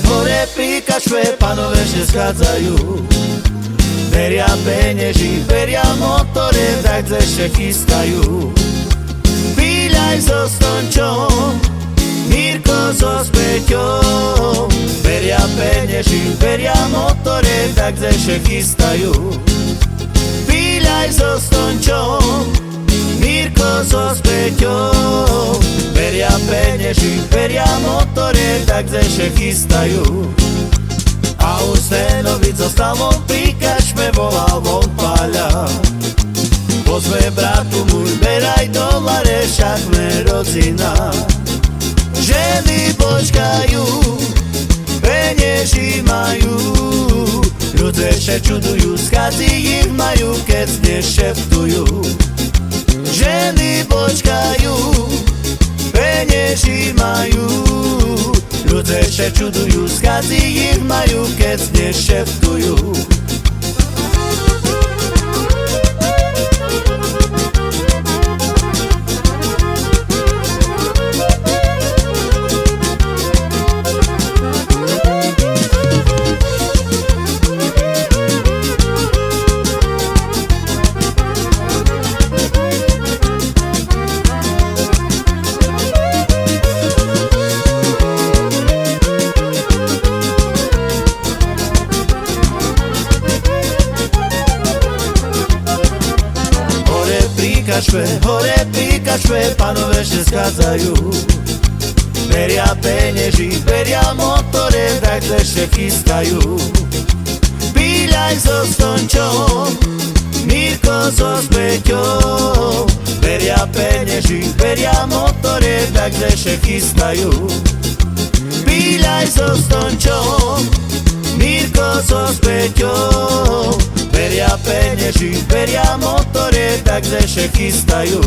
hore pri kašpe, panové že schádzajú. Veria peneži, veria motore, tak ešte chystajú. Píľaj so Stončom, Mirko so Späťom. Veria peneži, veria motore, tak ešte chystajú. Píľaj so Stončom, Mirko so Späťom. Veria peneži, veria motore, tak ešte chystajú. A už Stenovic so Stamom pri kašme volal von Páľa. Pozve bratu môj, beraj dolare, však sme rodzina. Ženy počkajú, penieži majú. Ľudia še čudujú, skazy ich majú, keď nešeptujú. Ženy počkajú, penieži majú. Ľudia še čudujú, skazy ich majú, keď nešeptujú. Hore pri kašpe, panové že schádzajú. Veria peneži, veria motore, tak ešte chystajú. Píľaj so Stončom, Mirko so Späťom. Veria peneži, veria motore, tak ešte chystajú. Píľaj so Stončom, Mirko so Späťom. Veria peneži, veria motore, tak ešte chystajú.